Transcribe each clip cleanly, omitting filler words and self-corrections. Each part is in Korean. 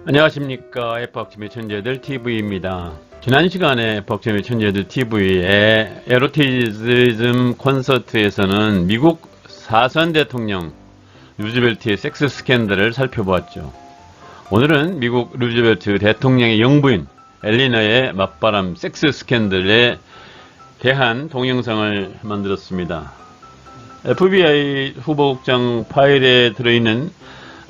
안녕하십니까. 에poch침의 천재들 TV입니다. 지난 시간에 에poch침의 천재들 TV의 에로티즘 콘서트에서는 미국 4선 대통령 루즈벨트의 섹스 스캔들을 살펴보았죠. 오늘은 미국 루즈벨트 대통령의 영부인 엘리너의 맞바람 섹스 스캔들에 대한 동영상을 만들었습니다. FBI 후보국장 파일에 들어있는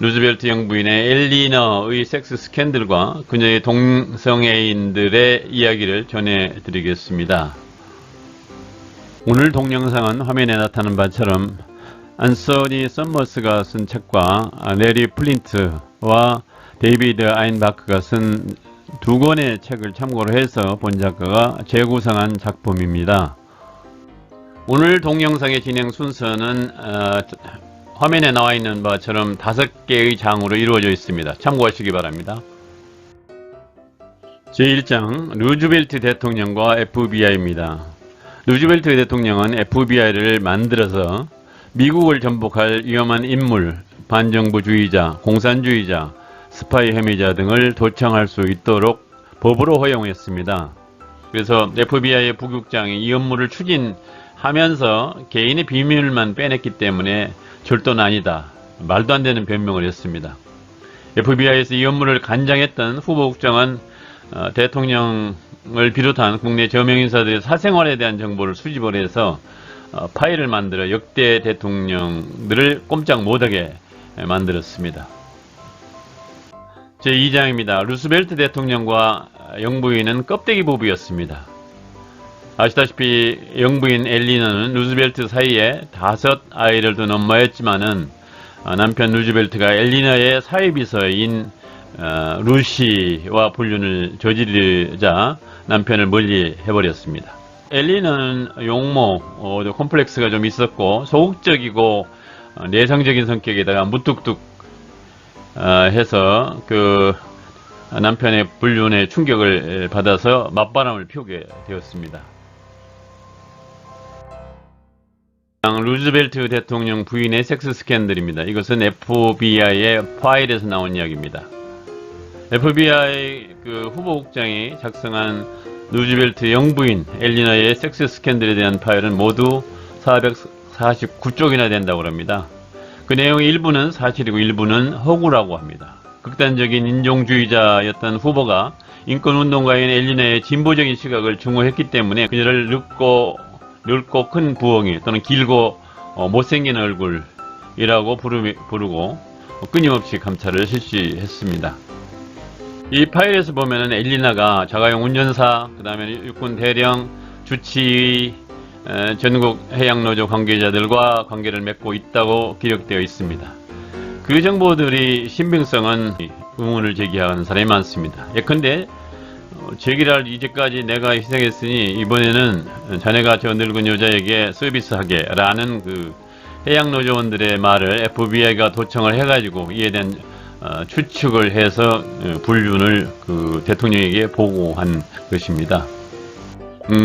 루즈벨트 영부인의 엘리너의 섹스 스캔들과 그녀의 동성애인들의 이야기를 전해드리겠습니다. 오늘 동영상은 화면에 나타난 바처럼 안소니 썸머스가 쓴 책과 레리 플린트와 데이비드 아인바크가 쓴 두 권의 책을 참고로 해서 본 작가가 재구성한 작품입니다. 오늘 동영상의 진행 순서는 화면에 나와 있는 바처럼 5개의 장으로 이루어져 있습니다. 참고하시기 바랍니다. 제1장 루즈벨트 대통령과 FBI입니다. 루즈벨트 대통령은 FBI를 만들어서 미국을 전복할 위험한 인물, 반정부주의자, 공산주의자, 스파이 혐의자 등을 도청할 수 있도록 법으로 허용했습니다. 그래서 FBI의 부국장이 이 업무를 추진하면서 개인의 비밀만 빼냈기 때문에 절도는 아니다. 말도 안 되는 변명을 했습니다. FBI에서 이 업무를 관장했던 후보국장은 대통령을 비롯한 국내 저명인사들의 사생활에 대한 정보를 수집을 해서 파일을 만들어 역대 대통령들을 꼼짝 못하게 만들었습니다. 제2장입니다. 루스벨트 대통령과 영부인은 껍데기 부부였습니다. 아시다시피 영부인 엘리너는 루즈벨트 사이에 5 아이를 둔 엄마였지만은 남편 루즈벨트가 엘리너의 사회비서인 루시와 불륜을 저지르자 남편을 멀리 해버렸습니다. 엘리너는 용모, 콤플렉스가 좀 있었고 소극적이고 내성적인 성격에다가 무뚝뚝 해서 그 남편의 불륜에 충격을 받아서 맞바람을 피우게 되었습니다. 루즈벨트 대통령 부인의 섹스 스캔들입니다. 이것은 FBI의 파일에서 나온 이야기입니다. FBI 후보국장이 작성한 루즈벨트 영부인 엘리너의 섹스 스캔들에 대한 파일은 모두 449쪽이나 된다고 합니다. 그 내용의 일부는 사실이고 일부는 허구라고 합니다. 극단적인 인종주의자였던 후보가 인권운동가인 엘리너의 진보적인 시각을 증오했기 때문에 그녀를 늙고 큰 부엉이 또는 길고 못생긴 얼굴이라고 부르고 끊임없이 감찰을 실시했습니다. 이 파일에서 보면은 엘리나가 자가용 운전사, 그 다음에 육군 대령, 주치의, 전국 해양노조 관계자들과 관계를 맺고 있다고 기록되어 있습니다. 그 정보들이 신빙성은 의문을 제기하는 사람이 많습니다. 예컨대 제기를 이제까지 내가 희생했으니 이번에는 자네가 저 늙은 여자에게 서비스하게 라는 그 해양노조원들의 말을 FBI가 도청을 해가지고 이에 대한 추측을 해서 불륜을 대통령에게 보고한 것입니다.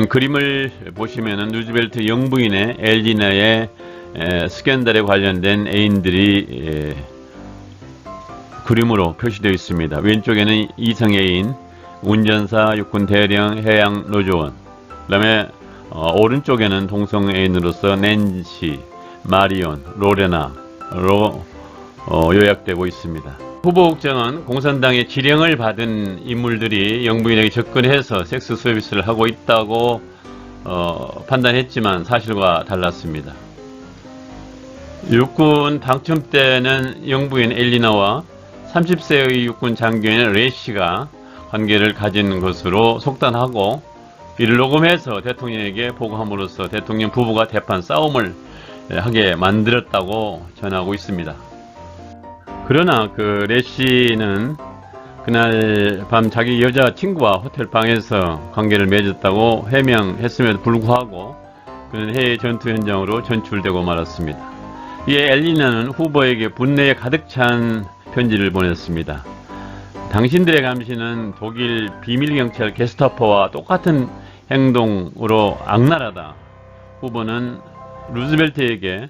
그림을 보시면은 루즈벨트 영부인의 엘리너의 스캔들에 관련된 애인들이 그림으로 표시되어 있습니다. 왼쪽에는 이성애인, 운전사, 육군 대령, 해양 노조원. 그 다음에 오른쪽에는 동성애인으로서 낸시, 마리온, 로레나로 요약되고 있습니다. 후보국장은 공산당의 지령을 받은 인물들이 영부인에게 접근해서 섹스 서비스를 하고 있다고 판단했지만 사실과 달랐습니다. 육군 당첨 때는 영부인 엘리너와 30세의 육군 장교인 레시가 관계를 가진 것으로 속단하고 이를 녹음해서 대통령에게 보고함으로써 대통령 부부가 대판 싸움을 하게 만들었다고 전하고 있습니다. 그러나 레시는 그날 밤 자기 여자친구와 호텔방에서 관계를 맺었다고 해명했음에도 불구하고 그는 해외 전투 현장으로 전출되고 말았습니다. 이에 엘리너는 후보에게 분내에 가득 찬 편지를 보냈습니다. 당신들의 감시는 독일 비밀경찰 게스타포와 똑같은 행동으로 악랄하다. 후보는 루즈벨트에게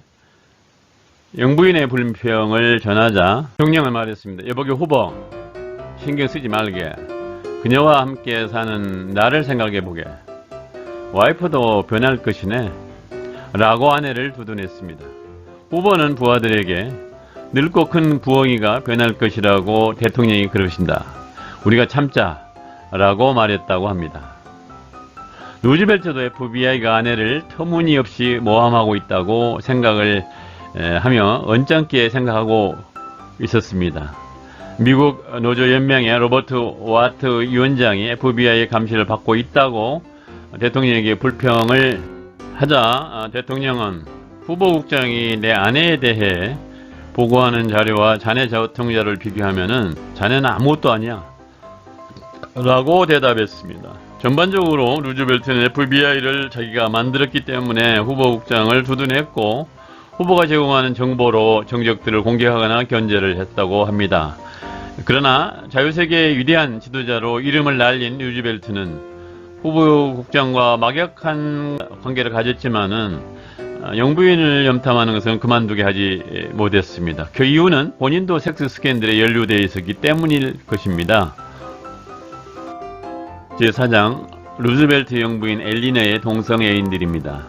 영부인의 불평을 전하자 대통령을 말했습니다. 여보게 후보, 신경 쓰지 말게. 그녀와 함께 사는 나를 생각해보게. 와이프도 변할 것이네. 라고 아내를 두둔했습니다. 후보는 부하들에게 늙고 큰 부엉이가 변할 것이라고 대통령이 그러신다. 우리가 참자. 라고 말했다고 합니다. 루즈벨트도 FBI가 아내를 터무니없이 모함하고 있다고 생각을 하며 언짢게 생각하고 있었습니다. 미국 노조연맹의 로버트 와트 위원장이 FBI의 감시를 받고 있다고 대통령에게 불평을 하자 대통령은 후보 국장이 내 아내에 대해 보고하는 자료와 자네 통자를 비교하면은 자네는 아무것도 아니야 라고 대답했습니다. 전반적으로 루즈벨트는 FBI를 자기가 만들었기 때문에 후보 국장을 두둔했고 후보가 제공하는 정보로 정적들을 공개하거나 견제를 했다고 합니다. 그러나 자유세계의 위대한 지도자로 이름을 날린 루즈벨트는 후보 국장과 막역한 관계를 가졌지만은 영부인을 염탐하는 것은 그만두게 하지 못했습니다. 그 이유는 본인도 섹스 스캔들에 연루되어 있었기 때문일 것입니다. 제4장 루즈벨트 영부인 엘리너의 동성 애인들입니다.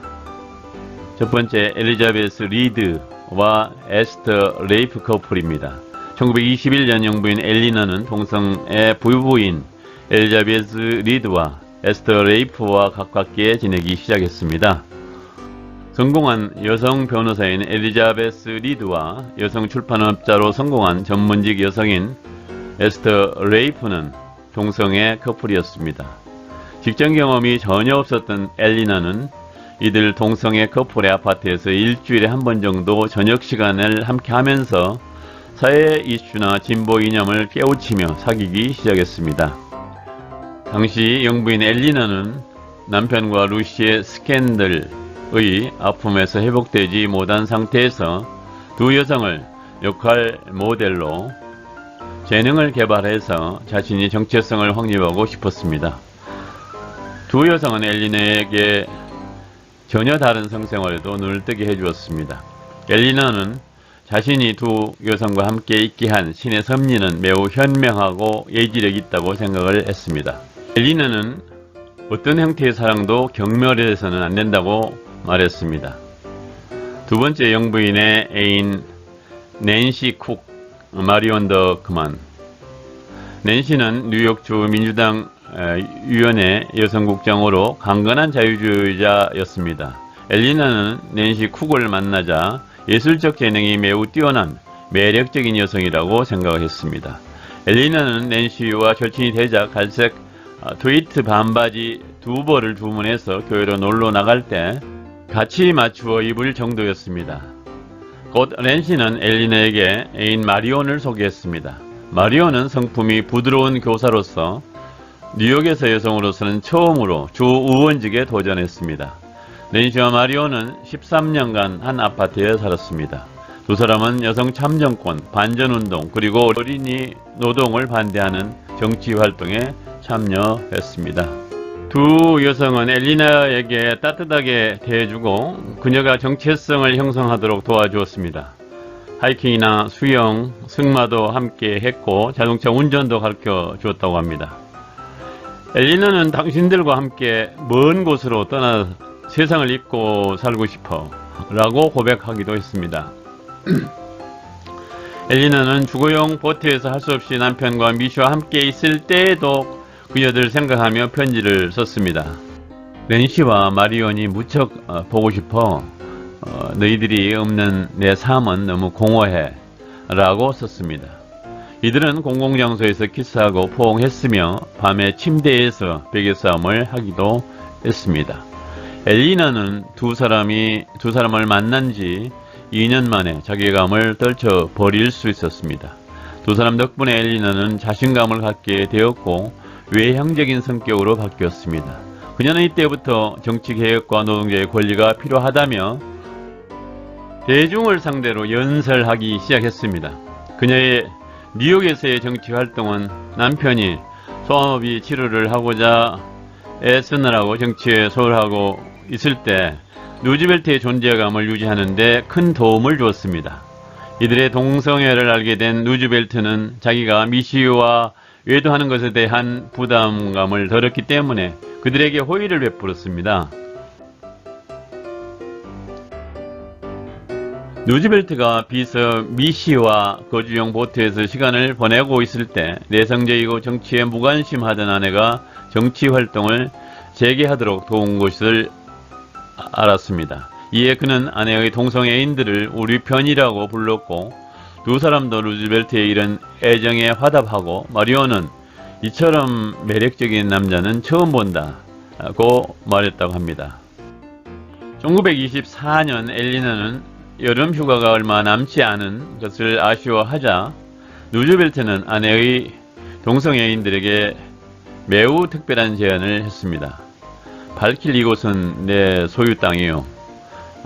첫 번째 엘리자베스 리드와 에스터 레이프 커플입니다. 1921년 영부인 엘리너는 동성애 부부인 엘리자베스 리드와 에스터 레이프와 가깝게 지내기 시작했습니다. 성공한 여성 변호사인 엘리자베스 리드와 여성 출판업자로 성공한 전문직 여성인 에스터 레이프는 동성애 커플이었습니다. 직장 경험이 전혀 없었던 엘리너는 이들 동성애 커플의 아파트에서 일주일에 한 번 정도 저녁 시간을 함께 하면서 사회 이슈나 진보 이념을 깨우치며 사귀기 시작했습니다. 당시 영부인 엘리너는 남편과 루시의 스캔들의 아픔에서 회복되지 못한 상태에서 두 여성을 역할 모델로 재능을 개발해서 자신이 정체성을 확립하고 싶었습니다. 두 여성은 엘리너에게 전혀 다른 성생활에도 눈을 뜨게 해주었습니다. 엘리너는 자신이 두 여성과 함께 있게 한 신의 섭리는 매우 현명하고 예지력 있다고 생각을 했습니다. 엘리너는 어떤 형태의 사랑도 경멸해서는 안 된다고 말했습니다. 두 번째 영부인의 애인 낸시 쿡, 마리온 더크만. 낸시는 뉴욕주 민주당 위원회 여성국장으로 강건한 자유주의자였습니다. 엘리너는 낸시 쿡을 만나자 예술적 재능이 매우 뛰어난 매력적인 여성이라고 생각했습니다. 엘리너는 낸시와 절친이 되자 갈색 트위트 반바지 두 벌을 주문해서 교회로 놀러 나갈 때 같이 맞추어 입을 정도였습니다. 곧 낸시는 엘리너에게 애인 마리온을 소개했습니다. 마리온은 성품이 부드러운 교사로서 뉴욕에서 여성으로서는 처음으로 주 의원직에 도전했습니다. 낸시와 마리온은 13년간 한 아파트에 살았습니다. 두 사람은 여성 참정권, 반전운동, 그리고 어린이 노동을 반대하는 정치활동에 참여했습니다. 두 여성은 엘리너에게 따뜻하게 대해주고 그녀가 정체성을 형성하도록 도와주었습니다. 하이킹이나 수영, 승마도 함께 했고 자동차 운전도 가르쳐 주었다고 합니다. 엘리너는 당신들과 함께 먼 곳으로 떠나 세상을 잊고 살고 싶어 라고 고백하기도 했습니다. 엘리너는 주거용 보트에서 할 수 없이 남편과 미시와 함께 있을 때에도 그녀들을 생각하며 편지를 썼습니다. 낸시와 마리온이 무척 보고 싶어. 너희들이 없는 내 삶은 너무 공허해 라고 썼습니다. 이들은 공공장소에서 키스하고 포옹했으며 밤에 침대에서 베개싸움을 하기도 했습니다. 엘리너는 두 사람을 만난 지 2년 만에 자괴감을 떨쳐 버릴 수 있었습니다. 두 사람 덕분에 엘리너는 자신감을 갖게 되었고 외향적인 성격으로 바뀌었습니다. 그녀는 이때부터 정치개혁과 노동자의 권리가 필요하다며 대중을 상대로 연설하기 시작했습니다. 그녀의 뉴욕에서의 정치활동은 남편이 소아마비 치료를 하고자 애쓰느라고 정치에 소홀하고 있을 때 루즈벨트의 존재감을 유지하는 데 큰 도움을 주었습니다. 이들의 동성애를 알게 된 루즈벨트는 자기가 미시와 외도하는 것에 대한 부담감을 덜었기 때문에 그들에게 호의를 베풀었습니다. 루즈벨트가 비서 미시와 거주용 보트에서 시간을 보내고 있을 때 내성적이고 정치에 무관심하던 아내가 정치활동을 재개하도록 도운 것을 알았습니다. 이에 그는 아내의 동성애인들을 우리 편이라고 불렀고 두 사람도 루즈벨트의 이런 애정에 화답하고 마리오는 이처럼 매력적인 남자는 처음 본다고 말했다고 합니다. 1924년 엘리나는 여름 휴가가 얼마 남지 않은 것을 아쉬워하자 루즈벨트는 아내의 동성애인들에게 매우 특별한 제안을 했습니다. 밝힐 이곳은 내 소유 땅이요.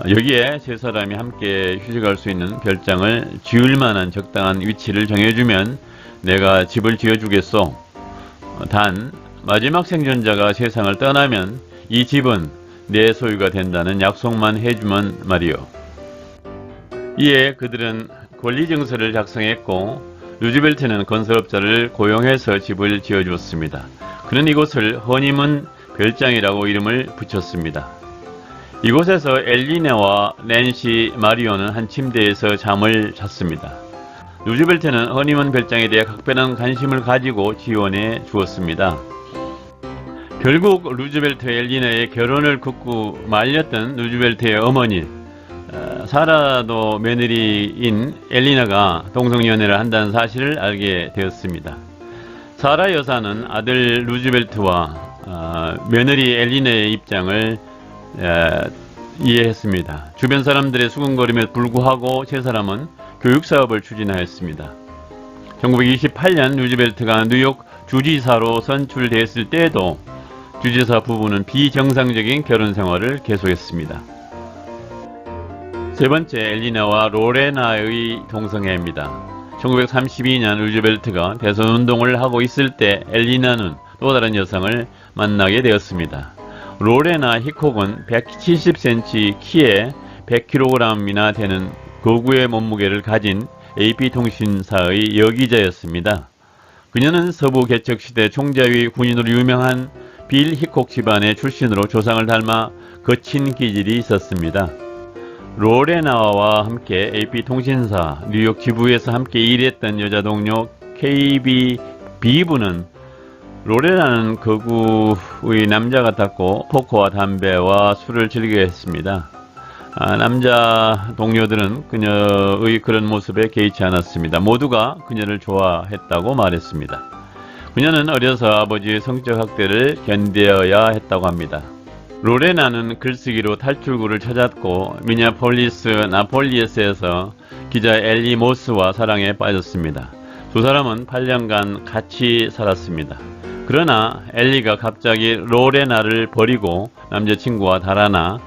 여기에 세 사람이 함께 휴식할 수 있는 별장을 지을 만한 적당한 위치를 정해주면 내가 집을 지어주겠소. 단 마지막 생존자가 세상을 떠나면 이 집은 내 소유가 된다는 약속만 해주면 말이요. 이에 그들은 권리증서를 작성했고 루즈벨트는 건설업자를 고용해서 집을 지어주었습니다. 그는 이곳을 허니문 별장이라고 이름을 붙였습니다. 이곳에서 엘리네와 낸시, 마리오는 한 침대에서 잠을 잤습니다. 루즈벨트는 허니문 별장에 대해 각별한 관심을 가지고 지원해 주었습니다. 결국 루즈벨트와 엘리네의 결혼을 굳고 말렸던 루즈벨트의 어머니 사라도 며느리인 엘리나가 동성연애를 한다는 사실을 알게 되었습니다. 사라 여사는 아들 루즈벨트와 며느리 엘리나의 입장을 이해했습니다. 주변 사람들의 수군거림에 불구하고 세 사람은 교육사업을 추진하였습니다. 1928년 루즈벨트가 뉴욕 주지사로 선출됐을 때에도 주지사 부부는 비정상적인 결혼 생활을 계속했습니다. 세 번째, 엘리나와 로레나의 동성애입니다. 1932년 루즈벨트가 대선운동을 하고 있을 때 엘리나는 또 다른 여성을 만나게 되었습니다. 로레나 히콕은 170cm 키에 100kg이나 되는 거구의 몸무게를 가진 AP통신사의 여기자였습니다. 그녀는 서부 개척시대 총자위 군인으로 유명한 빌 히콕 집안의 출신으로 조상을 닮아 거친 기질이 있었습니다. 로레나와 함께 AP통신사 뉴욕 지부에서 함께 일했던 여자 동료 KB 비브는 로레나는 거구의 남자 같았고 포커와 담배와 술을 즐겨 했습니다. 남자 동료들은 그녀의 그런 모습에 개의치 않았습니다. 모두가 그녀를 좋아했다고 말했습니다. 그녀는 어려서 아버지의 성적 학대를 견뎌야 했다고 합니다. 로레나는 글쓰기로 탈출구를 찾았고 미니애폴리스 나폴리에스에서 기자 엘리 모스와 사랑에 빠졌습니다. 두 사람은 8년간 같이 살았습니다. 그러나 엘리가 갑자기 로레나를 버리고 남자친구와 달아나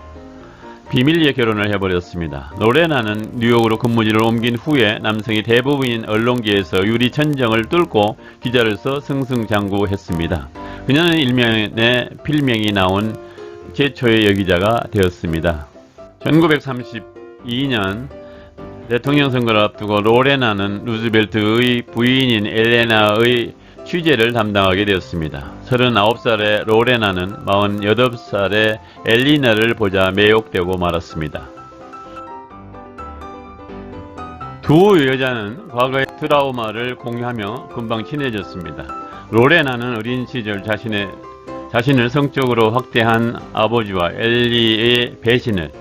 비밀리에 결혼을 해버렸습니다. 로레나는 뉴욕으로 근무지를 옮긴 후에 남성이 대부분인 언론계에서 유리천정을 뚫고 기자로서 승승장구했습니다. 그녀는 일면에 필명이 나온 최초의 여기자가 되었습니다. 1932년 대통령 선거를 앞두고 로레나는 루즈벨트의 부인인 엘레나의 취재를 담당하게 되었습니다. 39살의 로레나는 48살의 엘리나를 보자 매혹되고 말았습니다. 두 여자는 과거의 트라우마를 공유하며 금방 친해졌습니다. 로레나는 어린 시절 자신을 성적으로 확대한 아버지와 엘리의 배신을,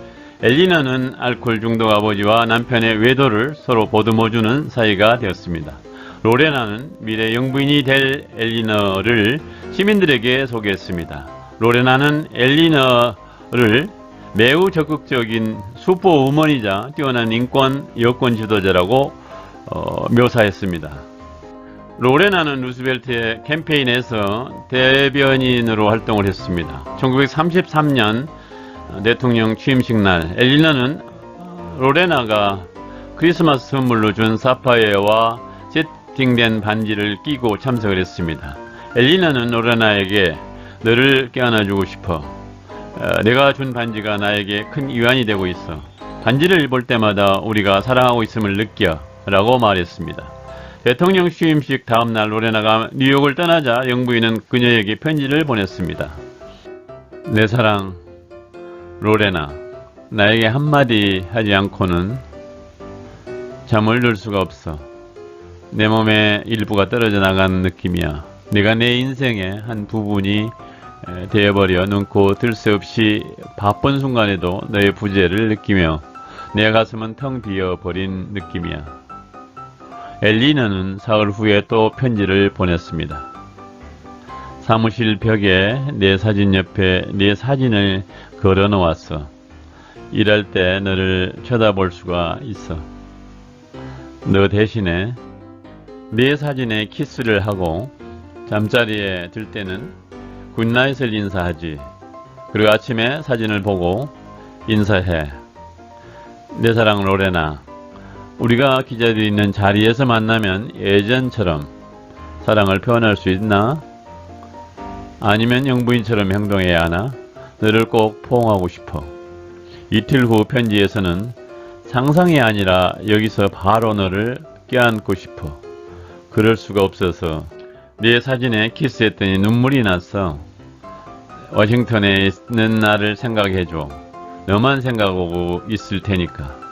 엘리나는 알코올 중독 아버지와 남편의 외도를 서로 보듬어주는 사이가 되었습니다. 로레나는 미래 영부인이 될 엘리너를 시민들에게 소개했습니다. 로레나는 엘리너를 매우 적극적인 슈퍼우먼이자 뛰어난 인권 여권 지도자라고 묘사했습니다. 로레나는 루즈벨트의 캠페인에서 대변인으로 활동을 했습니다. 1933년 대통령 취임식 날 엘리너는 로레나가 크리스마스 선물로 준 사파이어와 세팅된 반지를 끼고 참석을 했습니다. 엘리나는 로레나에게 너를 껴안아주고 싶어. 내가 준 반지가 나에게 큰 위안이 되고 있어. 반지를 볼 때마다 우리가 사랑하고 있음을 느껴 라고 말했습니다. 대통령 취임식 다음날 로레나가 뉴욕을 떠나자 영부인은 그녀에게 편지를 보냈습니다. 내 사랑 로레나, 나에게 한마디 하지 않고는 잠을 들 수가 없어. 내 몸의 일부가 떨어져 나가는 느낌이야. 네가 내 인생의 한 부분이 되어버려 눈코 뜰 새 없이 바쁜 순간에도 너의 부재를 느끼며 내 가슴은 텅 비어버린 느낌이야. 엘리너는 사흘 후에 또 편지를 보냈습니다. 사무실 벽에 내 사진 옆에 네 사진을 걸어 놓았어. 일할 때 너를 쳐다볼 수가 있어. 너 대신에 네 사진에 키스를 하고 잠자리에 들 때는 굿나잇을 인사하지. 그리고 아침에 사진을 보고 인사해. 내 사랑 로레나, 우리가 기자들이 있는 자리에서 만나면 예전처럼 사랑을 표현할 수 있나? 아니면 영부인처럼 행동해야 하나? 너를 꼭 포옹하고 싶어. 이틀 후 편지에서는 상상이 아니라 여기서 바로 너를 껴안고 싶어. 그럴 수가 없어서 네 사진에 키스했더니 눈물이 났어. 워싱턴에 있는 나를 생각해줘. 너만 생각하고 있을 테니까.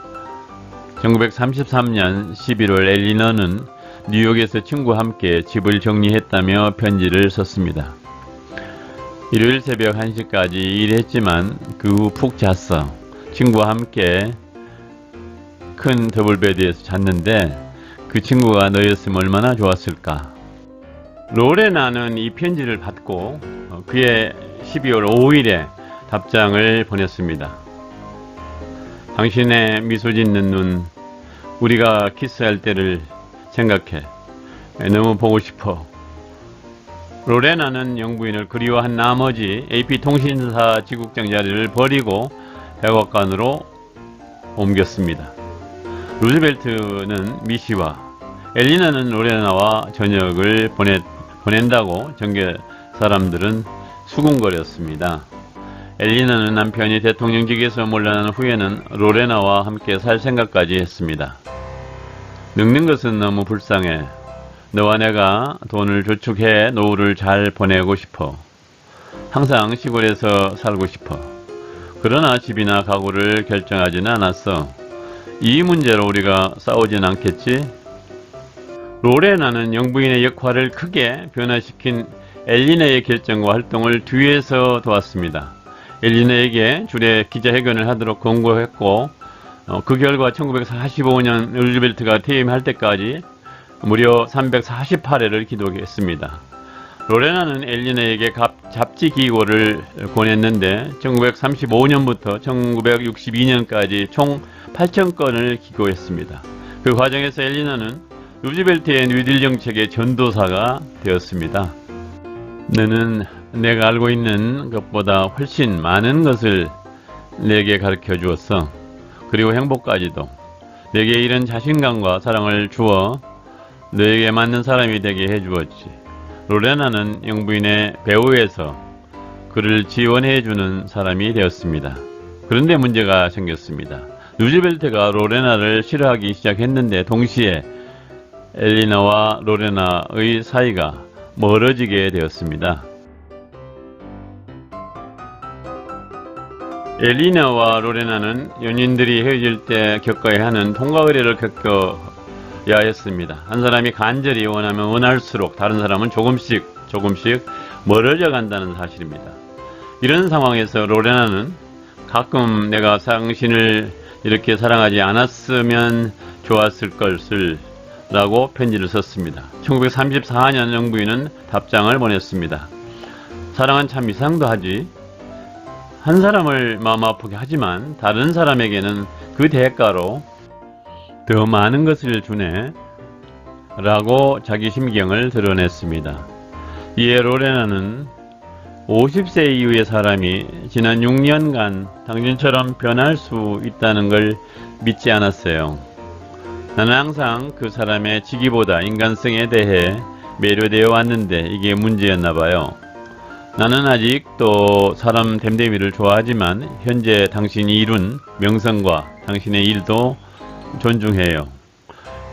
1933년 11월 엘리너는 뉴욕에서 친구와 함께 집을 정리했다며 편지를 썼습니다. 일요일 새벽 1시까지 일했지만 그 후 푹 잤어. 친구와 함께 큰 더블베드에서 잤는데 그 친구가 너였으면 얼마나 좋았을까. 로레나는 이 편지를 받고 그의 12월 5일에 답장을 보냈습니다. 당신의 미소 짓는 눈, 우리가 키스할 때를 생각해. 너무 보고 싶어. 로레나는 영부인을 그리워한 나머지 AP통신사 지국장 자리를 버리고 백악관으로 옮겼습니다. 루즈벨트는 미시와 엘리너는 로레나와 저녁을 보낸다고 정계 사람들은 수군거렸습니다. 엘리너는 남편이 대통령직에서 물러난 후에는 로레나와 함께 살 생각까지 했습니다. 늙는 것은 너무 불쌍해. 너와 내가 돈을 저축해 노후를 잘 보내고 싶어. 항상 시골에서 살고 싶어. 그러나 집이나 가구를 결정하지는 않았어. 이 문제로 우리가 싸우진 않겠지? 로레나는 영부인의 역할을 크게 변화시킨 엘리너의 결정과 활동을 뒤에서 도왔습니다. 엘리너에게 주례 기자회견을 하도록 권고했고 그 결과 1945년 루즈벨트가 퇴임할 때까지 무려 348회를 기록했습니다. 로레나는 엘리너에게 잡지 기고를 권했는데 1935년부터 1962년까지 총 8,000건을 기고했습니다. 그 과정에서 엘리너는 루즈벨트의 뉴딜 정책의 전도사가 되었습니다. 너는 내가 알고 있는 것보다 훨씬 많은 것을 내게 가르쳐 주었어. 그리고 행복까지도. 내게 이런 자신감과 사랑을 주어 너에게 맞는 사람이 되게 해주었지. 로레나는 영부인의 배후에서 그를 지원해주는 사람이 되었습니다. 그런데 문제가 생겼습니다. 루즈벨트가 로레나를 싫어하기 시작했는데 동시에 엘리너와 로레나의 사이가 멀어지게 되었습니다. 엘리너와 로레나는 연인들이 헤어질 때 겪어야 하는 통과 의례를 겪어야 했습니다. 한 사람이 간절히 원하면 원할수록 다른 사람은 조금씩 멀어져 간다는 사실입니다. 이런 상황에서 로레나는 가끔 내가 당신을 이렇게 사랑하지 않았으면 좋았을 것을 라고 편지를 썼습니다. 1934년 영부인은 답장을 보냈습니다. 사랑은 참 이상도 하지. 한 사람을 마음 아프게 하지만 다른 사람에게는 그 대가로 더 많은 것을 주네 라고 자기 심경을 드러냈습니다. 이에 로레나는 50세 이후의 사람이 지난 6년간 당신처럼 변할 수 있다는 걸 믿지 않았어요. 나는 항상 그 사람의 직위보다 인간성에 대해 매료되어 왔는데 이게 문제였나 봐요. 나는 아직도 사람 됨됨이를 좋아하지만 현재 당신이 이룬 명성과 당신의 일도 존중해요.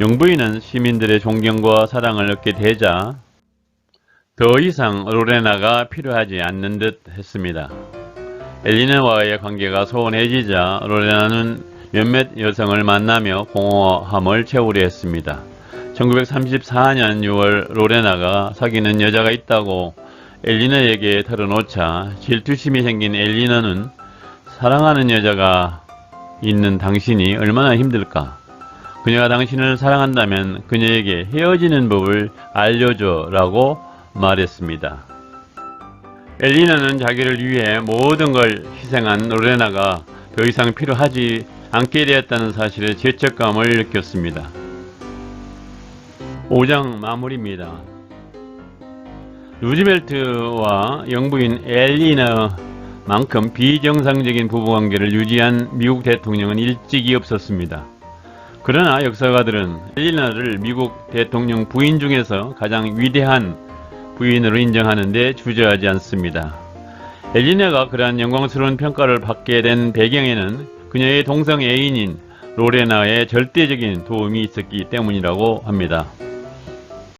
영부인은 시민들의 존경과 사랑을 얻게 되자 더 이상 로레나가 필요하지 않는 듯 했습니다. 엘리나와의 관계가 소원해지자 로레나는 몇몇 여성을 만나며 공허함을 채우려 했습니다. 1934년 6월 로레나가 사귀는 여자가 있다고 엘리나에게 털어놓자 질투심이 생긴 엘리나는 사랑하는 여자가 있는 당신이 얼마나 힘들까? 그녀가 당신을 사랑한다면 그녀에게 헤어지는 법을 알려줘 라고 말했습니다. 엘리나는 자기를 위해 모든 걸 희생한 로레나가 더 이상 필요하지 않게 되었다는 사실에 죄책감을 느꼈습니다. 5장 마무리입니다. 루즈벨트와 영부인 엘리나만큼 비정상적인 부부관계를 유지한 미국 대통령은 일찍이 없었습니다. 그러나 역사가들은 엘리나를 미국 대통령 부인 중에서 가장 위대한 부인으로 인정하는데 주저하지 않습니다. 엘리나가 그러한 영광스러운 평가를 받게 된 배경에는 그녀의 동성 애인인 로레나의 절대적인 도움이 있었기 때문이라고 합니다.